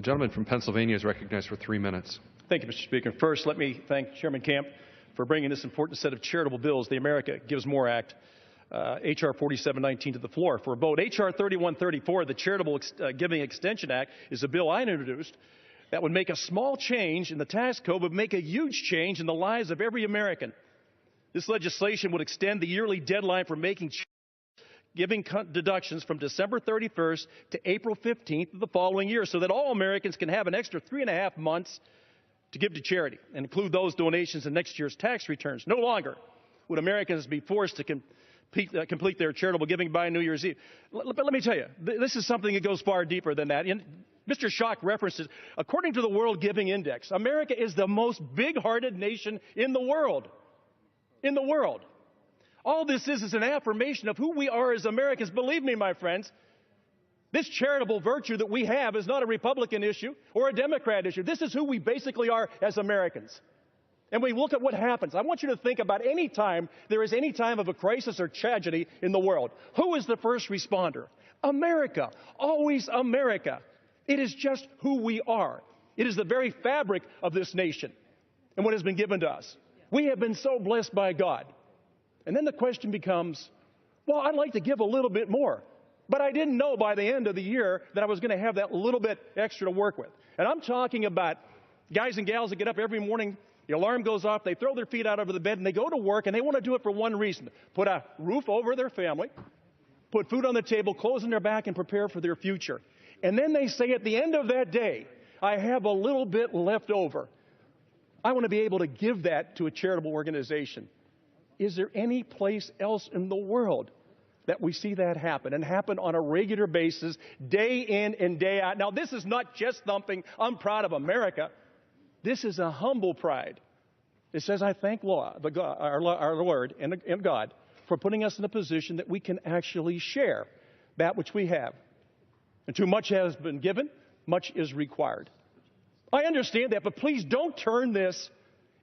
The gentleman from Pennsylvania is recognized for 3 minutes. Thank you, Mr. Speaker. First, let me thank Chairman Camp for bringing this important set of charitable bills, the America Gives More Act, H.R. 4719, to the floor for a vote. H.R. 3134, the Charitable Giving Extension Act, is a bill I introduced that would make a small change in the tax code, would make a huge change in the lives of every American. This legislation would extend the yearly deadline for making giving deductions from December 31st to April 15th of the following year, so that all Americans can have an extra 3.5 months to give to charity and include those donations in next year's tax returns. No longer would Americans be forced to complete their charitable giving by New Year's Eve. But let me tell you, this is something that goes far deeper than that. Mr. Schock references, according to the World Giving Index, America is the most big-hearted nation in the world. In the world. All this is an affirmation of who we are as Americans. Believe me, my friends, this charitable virtue that we have is not a Republican issue or a Democrat issue. This is who we basically are as Americans. And we look at what happens. I want you to think about any time there is any time of a crisis or tragedy in the world. Who is the first responder? America. Always America. It is just who we are. It is the very fabric of this nation and what has been given to us. We have been so blessed by God. And then the question becomes, well, I'd like to give a little bit more. But I didn't know by the end of the year that I was going to have that little bit extra to work with. And I'm talking about guys and gals that get up every morning, the alarm goes off, they throw their feet out over the bed, and they go to work, and they want to do it for one reason: put a roof over their family, put food on the table, clothes on their back, and prepare for their future. And then they say at the end of that day, I have a little bit left over. I want to be able to give that to a charitable organization. Is there any place else in the world that we see that happen, and happen on a regular basis, day in and day out? Now, this is not chest thumping, I'm proud of America. This is a humble pride. It says, I thank our Lord and God for putting us in a position that we can actually share that which we have. And too much has been given, much is required. I understand that, but please don't turn this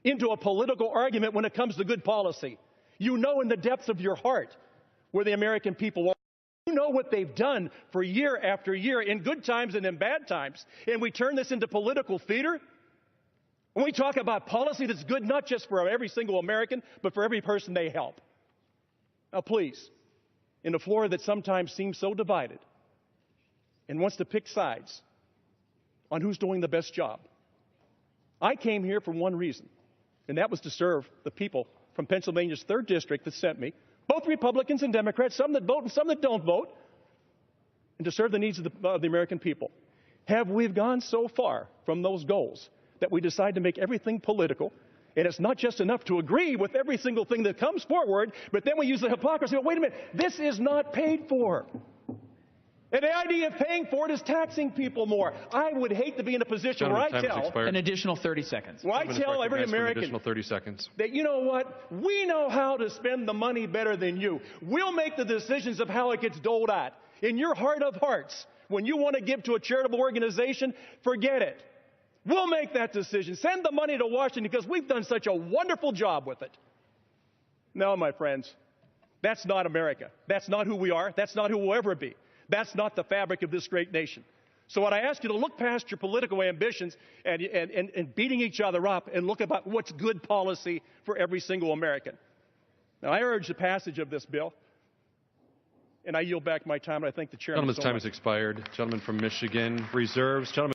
into a political argument when it comes to good policy. You know in the depths of your heart where the American people are. You know what they've done for year after year, in good times and in bad times. And we turn this into political theater? When we talk about policy that's good not just for every single American, but for every person they help. Now please, in a Florida that sometimes seems so divided and wants to pick sides on who's doing the best job, I came here for one reason, and that was to serve the people from Pennsylvania's 3rd District that sent me, both Republicans and Democrats, some that vote and some that don't vote, and to serve the needs of the American people. Have we gone so far from those goals that we decide to make everything political? And it's not just enough to agree with every single thing that comes forward, but then we use the hypocrisy. Well, wait a minute, this is not paid for. And the idea of paying for it is taxing people more. I would hate to be in a position where I tell an additional 30 seconds. Where I tell every American additional 30 seconds. That, you know what, we know how to spend the money better than you. We'll make the decisions of how it gets doled out. In your heart of hearts, when you want to give to a charitable organization, forget it. We'll make that decision. Send the money to Washington because we've done such a wonderful job with it. No, my friends, that's not America. That's not who we are. That's not who we'll ever be. That's not the fabric of this great nation. So what I ask you to look past your political ambitions and beating each other up and look about what's good policy for every single American. Now, I urge the passage of this bill, and I yield back my time, and I thank the chairman. Gentleman's time has expired. Gentleman from Michigan reserves. Gentleman